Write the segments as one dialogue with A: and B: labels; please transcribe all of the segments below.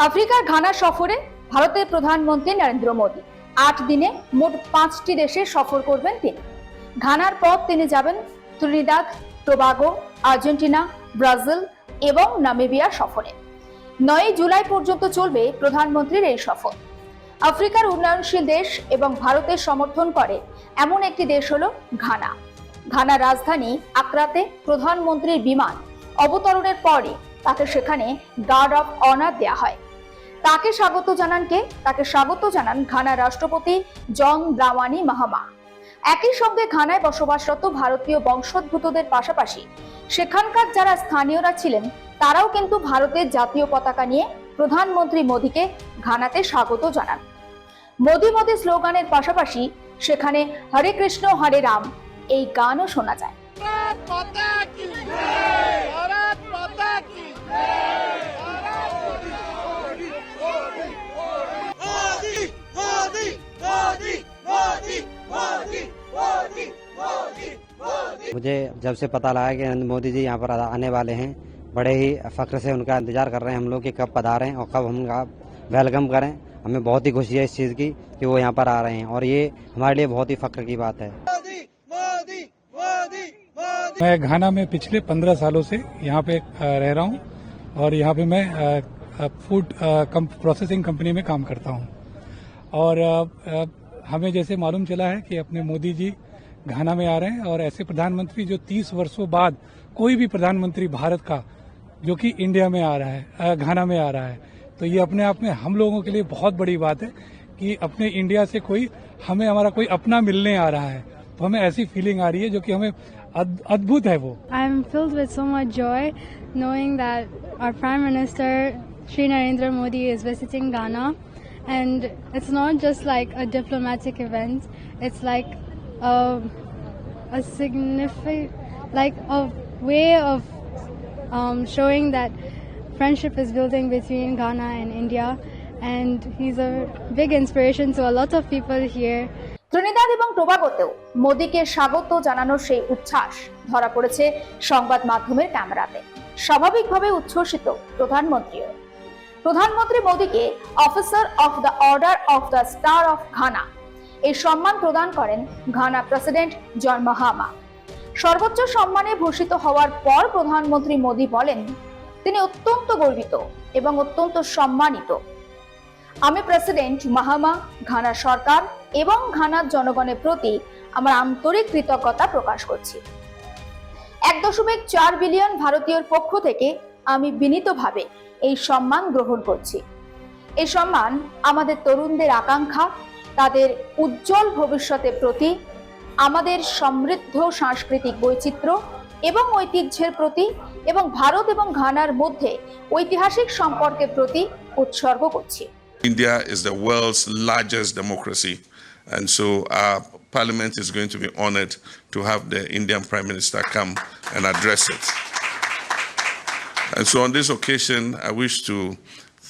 A: আফ্রিকার ঘানা সফরে ভারতের প্রধানমন্ত্রী নরেন্দ্র মোদী 8 দিনে মোট 5টি দেশে সফর করবেন তিনি। ঘানার পর তিনি যাবেন ত্রিনিদাদ, টোবাগো, আর্জেন্টিনা, ব্রাজিল এবং নামিবিয়া সফরে। 9 জুলাই পর্যন্ত চলবে প্রধানমন্ত্রীর এই সফর। আফ্রিকার উন্নয়নশীল দেশ এবং ভারতের সমর্থন করে এমন একটি দেশ হলো ঘানা। ঘানার রাজধানী আকরাতে প্রধানমন্ত্রীর বিমান অবতরণের পরে তাকে সেখানে গার্ড অফ অনার দেওয়া হয়। তাকে স্বাগত জানান ঘানার রাষ্ট্রপতি জন দ্রামানি মাহামা। একই সঙ্গে ঘানায় বসবাসরত ভারতীয় বংশোদ্ভূতদের পাশাপাশি সেখানকার যারা স্থানীয়রা ছিলেন তারাও কিন্তু ভারতের জাতীয় পতাকা নিয়ে প্রধানমন্ত্রী মোদীকে ঘানাতে স্বাগত জানান। মোদী মোদী স্লোগানের পাশাপাশি সেখানে হরে কৃষ্ণ হরে রাম এই গানও শোনা যায়।
B: मुझे जब से पता लगा कि नरेंद्र मोदी जी यहाँ पर आने वाले हैं, बड़े ही फख्र से उनका इंतजार कर रहे हैं हम लोग कि कब पधारें और कब हम वेलकम करें। हमें बहुत ही खुशी है इस चीज़ की कि वो यहाँ पर आ रहे हैं और ये हमारे लिए बहुत ही फख्र की बात है।
C: मैं घाना में पिछले 15 सालों से यहाँ पे रह रहा हूँ और यहाँ पे मैं फूड प्रोसेसिंग कंपनी में काम करता हूँ और हमें जैसे मालूम चला है कि अपने मोदी जी घाना में आ रहे हैं और ऐसे प्रधानमंत्री जो 30 वर्षों बाद कोई भी प्रधानमंत्री भारत का जो कि इंडिया में आ रहा है, घाना में आ रहा है, तो ये अपने आप में हम लोगों के लिए बहुत बड़ी बात है कि अपने इंडिया से हमारा कोई अपना मिलने आ रहा है। तो हमें ऐसी फीलिंग आ रही है जो कि हमें अद्भुत है वो।
D: I am filled with so much joy knowing that our Prime Minister Shri Narendra Modi is visiting Ghana, and it's not just like a diplomatic event. It's like a significant, like a way of showing that friendship is building between Ghana and India, and he's a big inspiration to a lot of people here.
A: Trinidad এবং টোবাগোতেও মোদীকে স্বাগত জানানোর সেই উচ্ছ্বাস ধরা পড়েছে সংবাদ মাধ্যমের ক্যামেরাতে। স্বাভাবিকভাবে উচ্ছ্বসিত প্রধানমন্ত্রী মোদীকে officer of the order of the star of Ghana এই সম্মান প্রদান করেন ঘানা প্রেসিডেন্ট জন মাহামা। সর্বোচ্চ সম্মানে ভূষিত হওয়ার পর প্রধানমন্ত্রী মোদী বলেন তিনি অত্যন্ত গর্বিত এবং অত্যন্ত সম্মানিত। আমি প্রেসিডেন্ট মাহামা ঘানা সরকার এবং ঘানার জনগণের প্রতি আমার আন্তরিক কৃতজ্ঞতা প্রকাশ করছি। 1.4 বিলিয়ন ভারতীয়র পক্ষ থেকে আমি বিনীতভাবে এই সম্মান গ্রহণ করছি। এই সম্মান আমাদের তরুণদের আকাঙ্ক্ষা, তাদের উজ্জ্বল ভবিষ্যতের প্রতি, আমাদের সমৃদ্ধ সাংস্কৃতিক বৈচিত্র্য এবং ঐতিহ্যের প্রতি এবং ভারত এবং ঘানার মধ্যে ঐতিহাসিক সম্পর্কের প্রতি উৎসর্গ করছি।
E: India is the world's largest democracy, and so our parliament is going to be honored to have the Indian Prime Minister come and address it. And so on this occasion, I wish to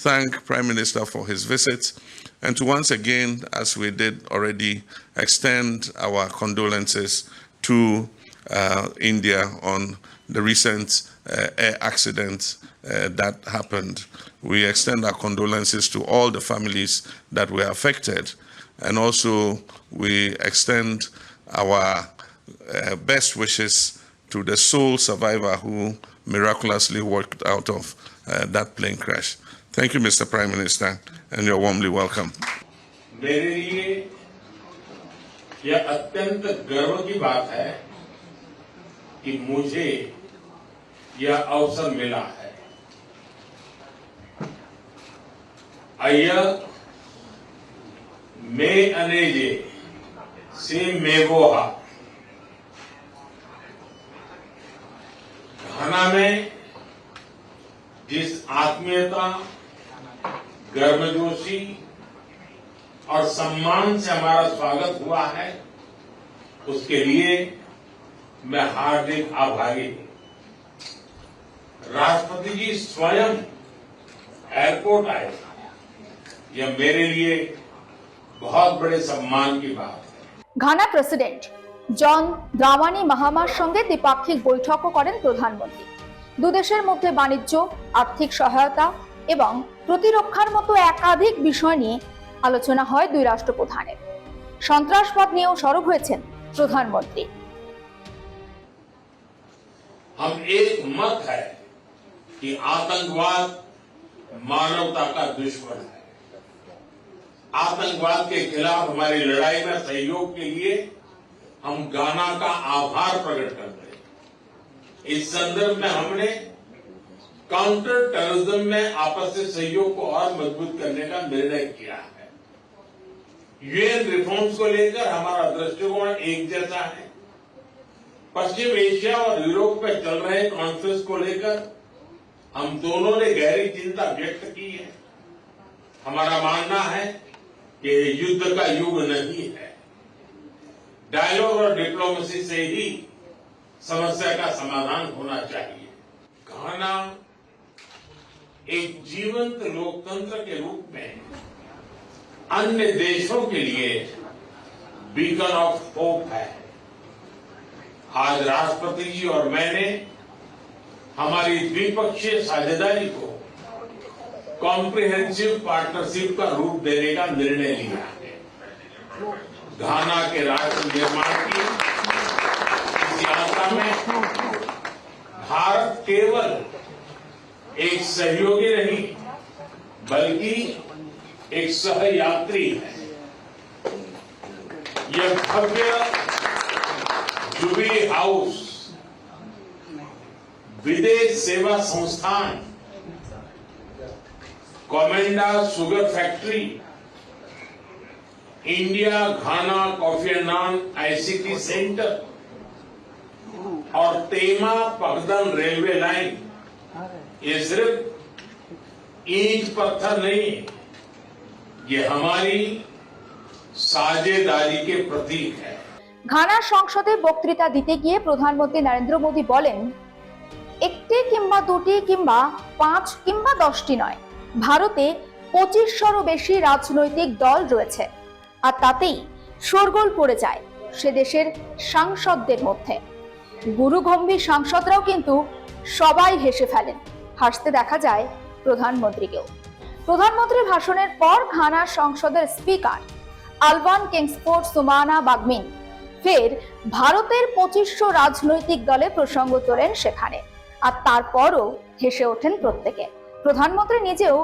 E: thank Prime Minister for his visit and to once again, as we did already, extend our condolences to India on the recent air accident that happened. We extend our condolences to all the families that were affected, and also we extend our best wishes to the sole survivor who miraculously worked out of that plane crash. Thank you, Mr. Prime Minister, and you're warmly welcome.
F: मेरे लिए यह अत्यंत गर्व की बात है कि मुझे यह अवसर मिला है। Ayer me aneje se megoha घाना में जिस आत्मीयता, गर्मजोशी और सम्मान से हमारा स्वागत हुआ है, उसके लिए मैं हार्दिक आभारी हूं। राष्ट्रपति जी स्वयं एयरपोर्ट आए, यह मेरे लिए बहुत बड़े सम्मान की बात है।
A: ঘানা প্রেসিডেন্ট জন দ্রামানি মাহামার সঙ্গে দ্বিপাক্ষিক বৈঠকও করেন প্রধানমন্ত্রী। দুদেশের মধ্যে বাণিজ্য, আর্থিক সহায়তা এবং প্রতিরক্ষার মতো একাধিক বিষয় নিয়ে আলোচনা হয় দুই রাষ্ট্রপ্রধানের। সন্ত্রাসবাদ নিয়েও সরব হয়েছেন প্রধানমন্ত্রী।
F: हम एक मत है कि आतंकवाद मानवता का दुश्मन है। आतंकवाद के खिलाफ हमारी लड़ाई में सहयोग के लिए हम गाना का आभार प्रकट करते हैं। इस संदर्भ में हमने काउंटर टेररिज्म में आपसी सहयोग को और मजबूत करने का निर्णय किया है। यूएन रिफॉर्म्स को लेकर हमारा दृष्टिकोण एक जैसा है। पश्चिम एशिया और यूरोप में चल रहे कॉन्फ्रेंस को लेकर हम दोनों ने गहरी चिंता व्यक्त की है। हमारा मानना है कि युद्ध का युग नहीं है। डायलॉग और डिप्लोमेसी से ही समस्या का समाधान होना चाहिए। घाना एक जीवंत लोकतंत्र के रूप में अन्य देशों के लिए बीकन ऑफ होप है। आज राष्ट्रपति जी और मैंने हमारी द्विपक्षीय साझेदारी को कॉम्प्रिहेंसिव पार्टनरशिप का रूप देने का निर्णय लिया है। घाना के राष्ट्र निर्माण की इस यात्रा में भारत केवल एक सहयोगी नहीं बल्कि एक सहयात्री है। यह भव्य जुबली हाउस, विदेश सेवा संस्थान, Komenda sugar factory, India Ghana coffee and non ICT centre और तेमा पगदन रेलवे लाइन ये सिर्फ ईंट पत्थर नहीं, ये हमारी साझेदारी के प्रतीक है।
A: ঘানার সংসদে বক্তৃতা দিতে গিয়ে প্রধানমন্ত্রী নরেন্দ্র মোদী বলেন, একটি কিংবা দুটি কিংবা 5 কিংবা 10টি নয়, ভারতে 25শোরও বেশি রাজনৈতিক দল রয়েছে, আর তাতেই শোরগোল পড়ে যায় সে দেশের সাংসদদের মধ্যে। গুরুগম্ভীর সাংসদরাও কিন্তু সবাই হেসে ফেলেন। হাসতে দেখা যায় প্রধানমন্ত্রীকেও। প্রধানমন্ত্রীর ভাষণের পর ঘানার সংসদের স্পিকার আলবান কিংসফোর্ড সুমানা বাগমিন ফের ভারতের 2500 রাজনৈতিক দলের প্রসঙ্গ তোলেন সেখানে, আর তারপরও হেসে ওঠেন প্রত্যেকে। প্রধানমন্ত্রী নিজেও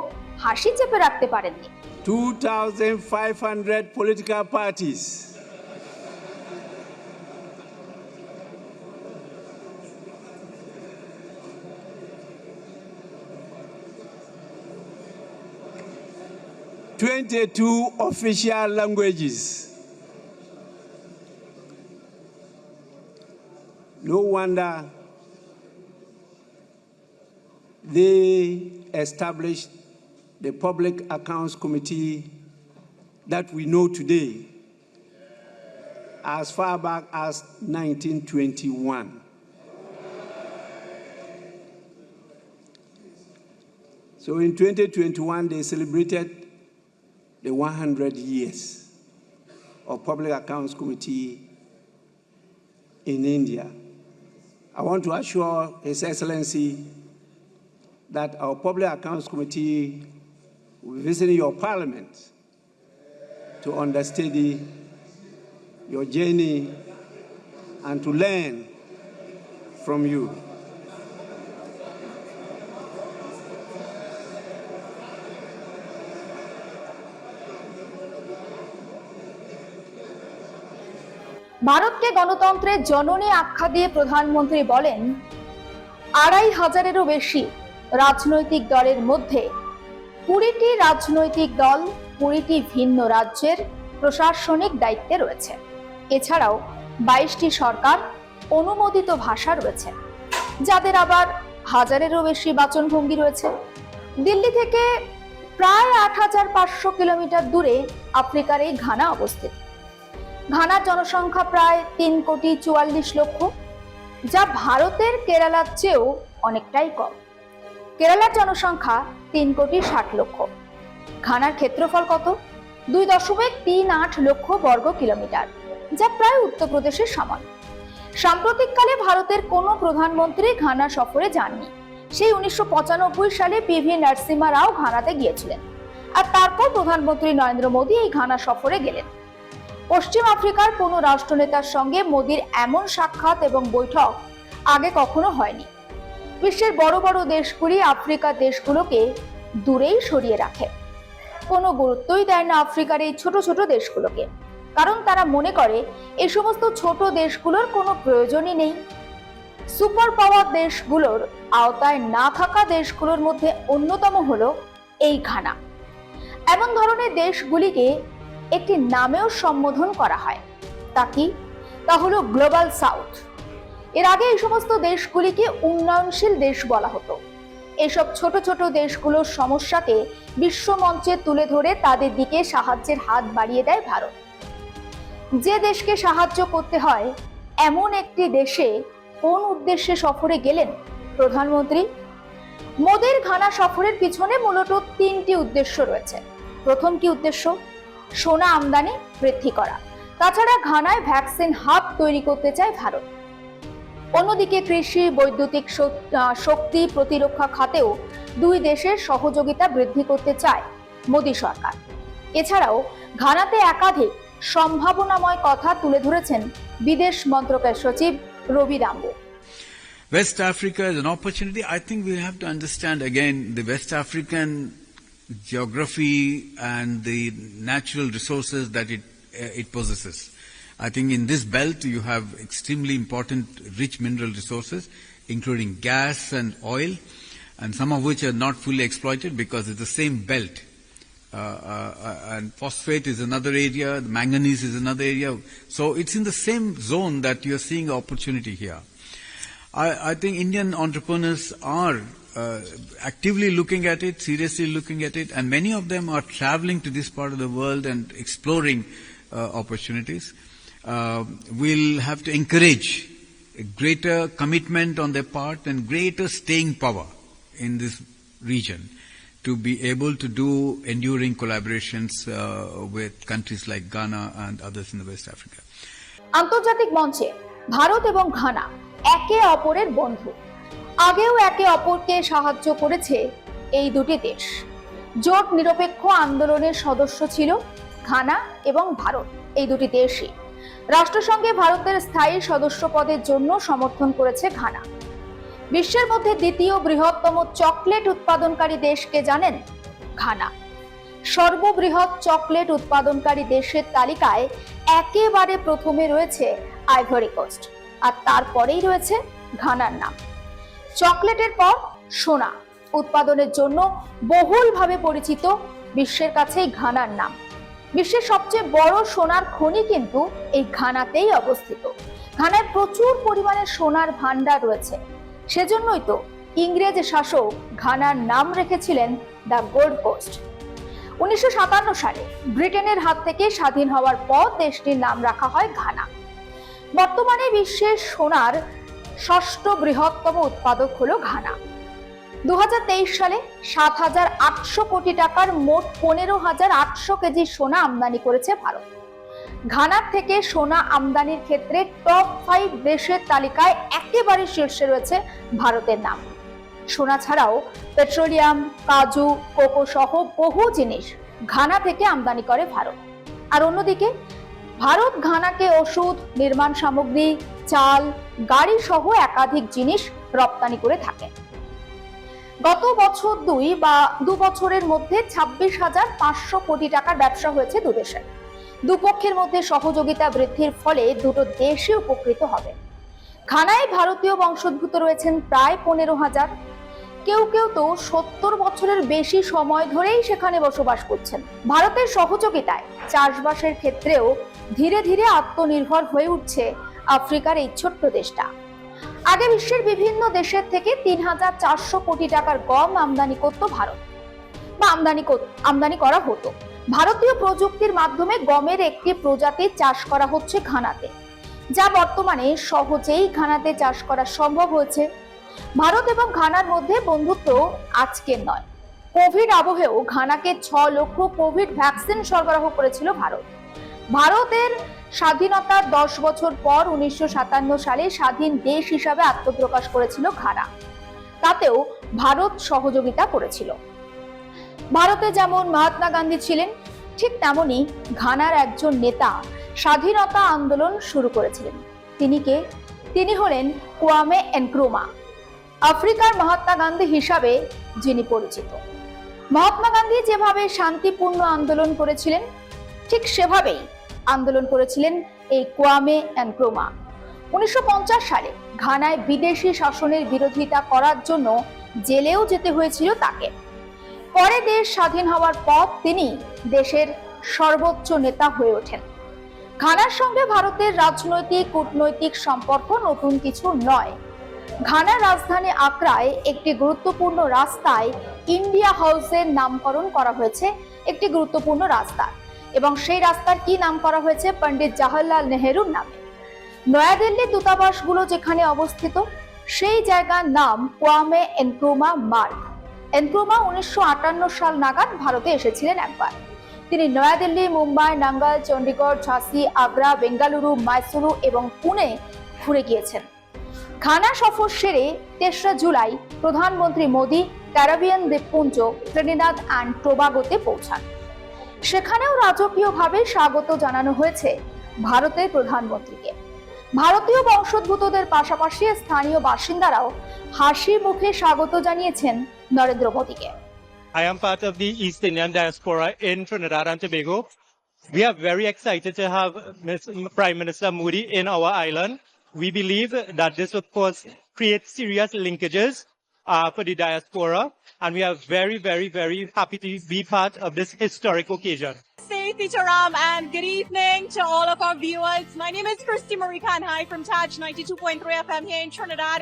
A: হাসি চেপে রাখতে পারেননি।
G: 2,500 political parties. ...22 official languages. No wonder they established the Public Accounts Committee that we know today as far back as 1921. So in 2021, they celebrated the 100 years of Public Accounts Committee in India. I want to assure His Excellency that our Public Accounts Committee will be visiting your parliament to understudy your journey and to learn from you.
A: ভারতকে গণতন্ত্রের জননী আখ্যা দিয়ে প্রধানমন্ত্রী বলেন, 2500-এরও বেশি রাজনৈতিক দলের মধ্যে 20টি রাজনৈতিক দল 20টি ভিন্ন রাজ্যের প্রশাসনিক দায়িত্বে রয়েছে। এছাড়াও 22টি সরকার অনুমোদিত ভাষা রয়েছে, যাদের আবার 1000-এরও বেশি বাচনভঙ্গি রয়েছে। দিল্লি থেকে প্রায় 8500 কিলোমিটার দূরে আফ্রিকার এই ঘানা অবস্থিত। ঘানার জনসংখ্যা প্রায় 3,44 লক্ষ, যা ভারতের কেরালার চেয়েও অনেকটাই কম। কেরালার জনসংখ্যা 3,60 লক্ষ। ঘানার ক্ষেত্রফল কত? 2.38 লক্ষ বর্গ কিলোমিটার, যা প্রায় উত্তরপ্রদেশের সমান। সাম্প্রতিককালে ভারতের কোনো প্রধানমন্ত্রী ঘানা সফরে যাননি। সেই 1995 সালে পিভি নরসিমহা রাও ঘানাতে গিয়েছিলেন, আর তারপর প্রধানমন্ত্রী নরেন্দ্র মোদী এই ঘানা সফরে গেলেন। পশ্চিম আফ্রিকার কোনো রাষ্ট্রনেতার সঙ্গে মোদীর এমন সাক্ষাৎ এবং বৈঠক আগে কখনো হয়নি। বিশ্বের বড় বড় দেশগুলি আফ্রিকার দেশগুলোকে দূরেই সরিয়ে রাখে, কোনো গুরুত্বই দেয় না আফ্রিকার এই ছোট ছোট দেশগুলোকে, কারণ তারা মনে করে এই সমস্ত ছোট দেশগুলোর কোনো প্রয়োজনই নেই। সুপার পাওয়ার দেশগুলোর আওতায় না থাকা দেশগুলোর মধ্যে অন্যতম হলো এই ঘানা। এমন ধরনের দেশগুলিকে একটি নামেও সম্বোধন করা হয়, তা হলো গ্লোবাল সাউথ। এর আগে এই সমস্ত দেশগুলিকে উন্নয়নশীল দেশ বলা হতো। এসব ছোট ছোট দেশগুলোর সমস্যাকে বিশ্ব মঞ্চে তুলে ধরে তাদের দিকে সাহায্যের হাত বাড়িয়ে দেয় ভারত। যে দেশকে সাহায্য করতে হয় এমন একটি দেশে কোন উদ্দেশ্যে সফরে গেলেন প্রধানমন্ত্রী? মোদীর ঘানা সফরের পিছনে মূলত তিনটি উদ্দেশ্য রয়েছে। প্রথম কি উদ্দেশ্য? সোনা আমদানি বৃদ্ধি করা। তাছাড়া ঘানায় ভ্যাকসিন হাব তৈরি করতে চায় ভারত। অন্যদিকে কৃষি, বৈদ্যুতিক শক্তি, প্রতিরক্ষা খাতেও দুই দেশের সহযোগিতা বৃদ্ধি করতে চায় মোদী সরকার। এছাড়াও ঘানাতে একাধিক সম্ভাবনাময় কথা তুলে ধরেছেন বিদেশ মন্ত্রকের সচিব রবি রাম্বু।
H: West Africa is an opportunity. I think we have to understand again the West African geography and the natural resources that it possesses. I think in this belt you have extremely important rich mineral resources, including gas and oil, and some of which are not fully exploited because it's the same belt. And phosphate is another area, the manganese is another area. So it's in the same zone that you're seeing opportunity here. I think Indian entrepreneurs are actively looking at it, seriously looking at it, and many of them are traveling to this part of the world and exploring opportunities. We'll have to encourage a greater commitment on their part and greater staying power in this region to be able to do enduring collaborations with countries like Ghana and others in the West Africa.
A: আন্তর্জাতিক মঞ্চে ভারত এবং Ghana একে অপরের বন্ধু। আগেও একে অপরকে সাহায্য করেছে এই দুটি দেশ। জোট নিরপেক্ষ আন্দোলনের সদস্য ছিল ঘানা এবং ভারত। এই দুটি দেশই রাষ্ট্রসংঘে ভারতের স্থায়ী সদস্য পদের জন্য সমর্থন করেছে ঘানা। বিশ্বের মধ্যে দ্বিতীয় বৃহত্তম চকলেট উৎপাদনকারী দেশকে জানেন? ঘানা। সর্ববৃহৎ চকলেট উৎপাদনকারী দেশের তালিকায় একেবারে প্রথমে রয়েছে আইভরি কোস্ট, আর তারপরেই রয়েছে ঘানার নাম। চকলেটের পর সোনা উৎপাদনের জন্য বহুলভাবে পরিচিত বিশ্বের কাছেই ঘানার নাম। বিশ্বের সবচেয়ে বড় সোনার খনি কিন্তু এই ঘানাতেই অবস্থিত। ঘানায় প্রচুর পরিমাণে সোনার ভান্ডার রয়েছে। সেজন্যই তো ইংরেজ শাসক ঘানার নাম রেখেছিলেন দ্য গোল্ড কোস্ট। 1957 সালে ব্রিটেনের হাত থেকে স্বাধীন হওয়ার পর দেশটির নাম রাখা হয় ঘানা। বর্তমানে বিশ্বের সোনার ষষ্ঠ বৃহত্তম উৎপাদক হলো ঘানা। 2023 সালে 7,800 কোটি টাকার মোট 15,800 কেজি সোনা আমদানি করেছে ভারত। ঘানার থেকে সোনা আমদানির ক্ষেত্রে টপ 5 দেশের তালিকায় একেবারে শীর্ষে রয়েছে ভারতের নাম। সোনা ছাড়াও পেট্রোলিয়াম, কাজু, কোকো সহ বহু জিনিস ঘানা থেকে আমদানি করে ভারত। আর অন্যদিকে ভারত ঘানাকে ওষুধ, নির্মাণ সামগ্রী, চাল, গাড়ি সহ একাধিক জিনিস রপ্তানি করে থাকে। গত বছর 2 বছরের মধ্যে 26,500 কোটি টাকার ব্যবসা হয়েছে দুদেশের। দুপক্ষের মধ্যে সহযোগিতা বৃদ্ধির ফলে দুটো দেশই উপকৃত হবে। ঘানায় ভারতীয় বংশোদ্ভূত রয়েছেন প্রায় 15,000। কেউ কেউ তো 70 বছরের বেশি সময় ধরেই সেখানে বসবাস করছেন। ভারতের সহযোগিতায় চাষবাসের ক্ষেত্রেও ধীরে ধীরে আত্মনির্ভর হয়ে উঠছে আফ্রিকার এই ছোট্ট দেশটা। আগে বিশ্বের বিভিন্ন দেশের থেকে 3,400 কোটি টাকার গম আমদানি করত ভারত, বা আমদানি করা হতো। ভারতীয় প্রযুক্তির মাধ্যমে গমের একটি প্রজাতি চাষ করা হচ্ছে ঘানাতে, যা বর্তমানে সহজেই ঘানাতে চাষ করা সম্ভব হয়েছে। ভারত এবং ঘানার মধ্যে বন্ধুত্ব আজকের নয়। কোভিড আবহেও ঘানাকে 6 লক্ষ কোভিড ভ্যাকসিন সরবরাহ করেছিল ভারত। ভারতের স্বাধীনতার 10 বছর পর 1957 সালে স্বাধীন দেশ হিসাবে আত্মপ্রকাশ করেছিল ঘানা। তাতেও ভারত সহযোগিতা করেছিল। ভারতে যেমন মহাত্মা গান্ধী ছিলেন, ঠিক তেমনি ঘানার একজন নেতা স্বাধীনতা আন্দোলন শুরু করেছিলেন। তিনি হলেন কোয়ামে এনক্রুমা, আফ্রিকার মহাত্মা গান্ধী হিসাবে যিনি পরিচিত। মহাত্মা গান্ধী যেভাবে শান্তিপূর্ণ আন্দোলন করেছিলেন, ঠিক সেভাবেই আন্দোলন করেছিলেন এই কোয়ামে এনক্রুমা। 1950 সালে ঘানায় বিদেশি শাসনের বিরোধিতা করার জন্য জেলেও যেতে হয়েছিল তাকে। পরে দেশ স্বাধীন হওয়ার পর তিনি দেশের সর্বোচ্চ নেতা হয়ে ওঠেন। ঘানার সঙ্গে ভারতের রাজনৈতিক কূটনৈতিক সম্পর্ক নতুন কিছু নয়। ঘানার রাজধানী আকরায় একটি গুরুত্বপূর্ণ রাস্তায় ইন্ডিয়া হাউসের নামকরণ করা হয়েছে, একটি গুরুত্বপূর্ণ রাস্তা, এবং সেই রাস্তার কি নাম করা হয়েছে? পণ্ডিত জওহরলাল নেহেরুর নামে। নয়াদিল্লির দূতাবাসগুলো যেখানে অবস্থিত, সেই জায়গার নাম কোয়ামে এনক্রুমা মার্গ। এনক্রুমা 1958 সাল নাগাদ ভারতে এসেছিলেন একবার। তিনি নয়াদিল্লি, মুম্বাই, নাঙ্গাল, চণ্ডীগড়, ঝাঁসি, আগ্রা, বেঙ্গালুরু, মাইসুরু এবং পুনে ঘুরে গিয়েছেন। ঘানা সফর সেরে 3রা জুলাই প্রধানমন্ত্রী মোদী ক্যারিবিয়ান দ্বীপপুঞ্জ ত্রিনিদাদ অ্যান্ড টোবাগোতে পৌঁছান। সেখানেও রাজকীয়ভাবে স্বাগত জানানো হয়েছে ভারতের প্রধানমন্ত্রীকে। ভারতীয় বংশোদ্ভূতদের পাশাপাশি স্থানীয় বাসিন্দারাও হাসি মুখে স্বাগত জানিয়েছেন নরেন্দ্র মোদীকে।
I: I am part of the East Indian diaspora in Trinidad and Tobago. We are very excited to have Prime Minister Modi in our island. We believe that this, of course, creates serious linkages for the diaspora, and we are very, very, very happy to be part of this historic occasion.
J: Sitaram, and good evening to all of our viewers. My name is Christy Marie Kanhai from Taj 92.3 FM here in Trinidad,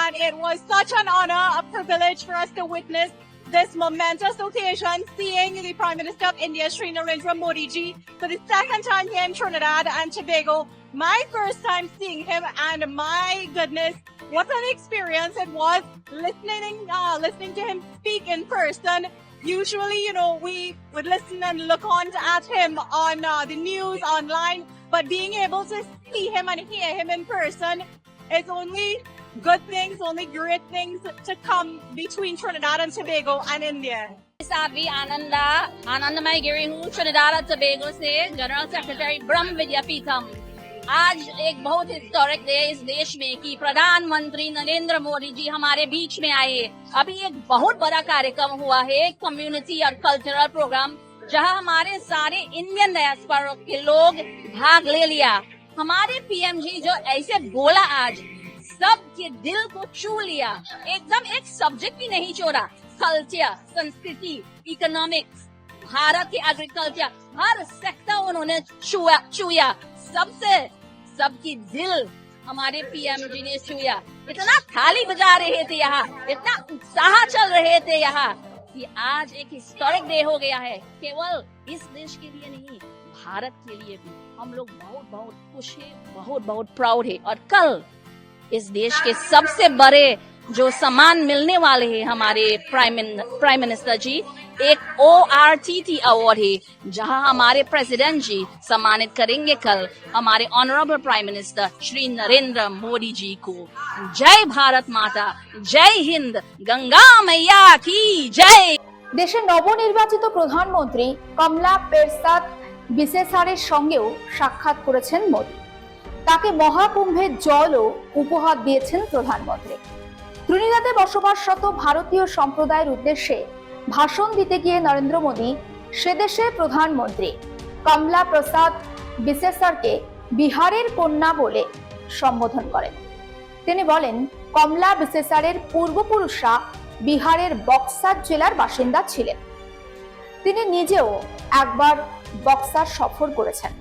J: and it was such an honor, a privilege for us to witness this momentous occasion, seeing the Prime Minister of India, Shri Narendra Modi ji, for the second time here in Trinidad and Tobago. My first time seeing him, and my goodness, what an experience it was listening to him speak in person. Usually, we would listen and look on at him on the news online, but being able to see him and hear him in person is only good things, only great things to come between Trinidad and Tobago and India.
K: Sadhvi आनंदमय गिरी हूँ Trinidad और Tobago से, general secretary ब्रह्म विद्यापीठम। आज एक बहुत historic day इस देश में कि प्रधानमंत्री नरेंद्र मोदी जी हमारे बीच में आए। अभी एक बहुत बड़ा कार्यक्रम हुआ है, कम्युनिटी और कल्चरल प्रोग्राम, जहां हमारे सारे इंडियन डायस्पोरा के लोग भाग ले लिया। हमारे पीएम जी जो ऐसे बोला आज, सबके दिल को छू लिया। एकदम एक सब्जेक्ट भी नहीं छोड़ा। कल्चर, संस्कृति, इकोनॉमिक्स, भारत के एग्रीकल्चर, हर सेक्टर उन्होंने छुआ। सबकी दिल हमारे पीएम जी ने छुआ। इतना थाली बजा रहे थे यहाँ, इतना उत्साह चल रहे थे यहाँ, कि आज एक हिस्टोरिक डे हो गया है। केवल इस देश के लिए नहीं, भारत के लिए भी हम लोग बहुत बहुत खुश है, बहुत बहुत प्राउड है। और कल इस देश के सबसे बड़े जो सम्मान मिलने वाले हैं हमारे प्राइम मिनिस्टर जी, एक ORTT अवार्ड है, जहां हमारे प्रेसिडेंट जी सम्मानित करेंगे कल हमारे honourable prime minister Shri Narendra Modi ji को। जय भारत माता, जय हिंद, गंगा मैया की जय।
A: দেশের নবনির্বাচিত প্রধানমন্ত্রী কমলা পেরসাদ বিসেসারের সঙ্গেও সাক্ষাৎ করেছেন মোদী। তাকে মহাকুম্ভের জলও উপহার দিয়েছেন প্রধানমন্ত্রী। ত্রিনিদাদে বসবাসরত ভারতীয় সম্প্রদায়ের উদ্দেশ্যে ভাষণ দিতে গিয়ে নরেন্দ্র মোদী সে দেশের প্রধানমন্ত্রী কমলা প্রসাদ বিসেসারকে বিহারের কন্যা বলে সম্বোধন করেন। তিনি বলেন, কমলা বিসেসারের পূর্বপুরুষরা বিহারের বক্সার জেলার বাসিন্দা ছিলেন। তিনি নিজেও একবার বক্সার সফর করেছেন।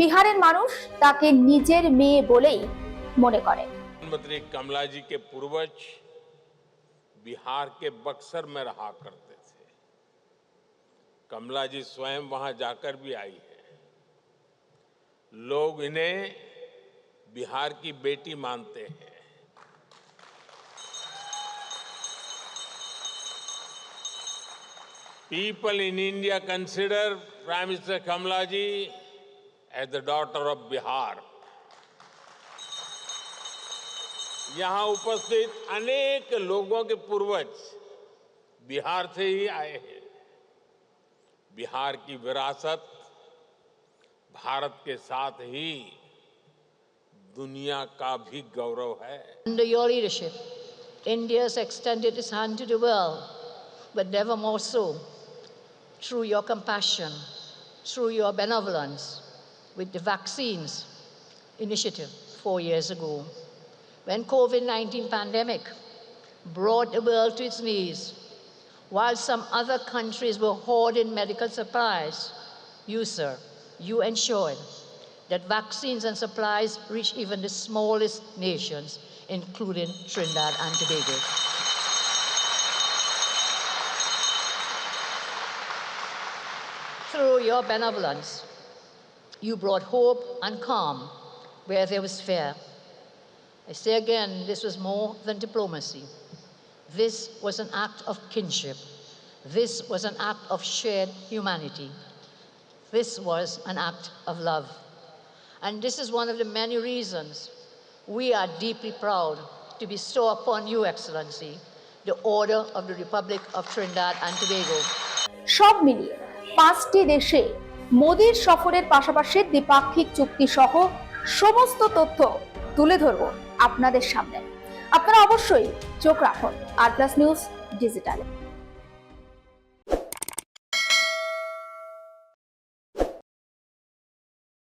A: বিহারের মানুষ তাকে নিজের মেয়ে বলেই মনে করে।
F: प्रधानमंत्री कमला जी के पूर्वज बिहार के बक्सर में रहा करते थे। कमला जी स्वयं वहां जाकर भी आई है। लोग इन्हें बिहार की बेटी मानते हैं। People in India consider Prime Minister Kamala ji as the daughter of Bihar. यहाँ उपस्थित अनेक लोगों के पूर्वज बिहार से ही आए हैं। बिहार की विरासत भारत के साथ ही दुनिया का भी गौरव है।
L: Under your leadership, India has extended its hand to the world, but never more so through your compassion, through your benevolence with the vaccines initiative 4 years ago. When COVID-19 pandemic brought the world to its knees, while some other countries were hoarding medical supplies, you, sir, you ensured that vaccines and supplies reach even the smallest nations, including Trinidad and Tobago. Through your benevolence, you brought hope and calm where there was fear. I say again, this was more than diplomacy. This was an act of kinship. This was an act of shared humanity. This was an act of love. And this is one of the many reasons we are deeply proud to bestow upon you, Excellency, the Order of the Republic of Trinidad and Tobago.
A: সব মিলিয়ে 5টি দেশে মোদির সফরের পাশাপাশি দ্বিপাক্ষিক চুক্তি সহ সমস্ত তথ্য তুলে ধরব আপনাদের সামনে। আপনারা অবশ্যই চোখ রাখুন আর প্লাস নিউজ ডিজিটালে।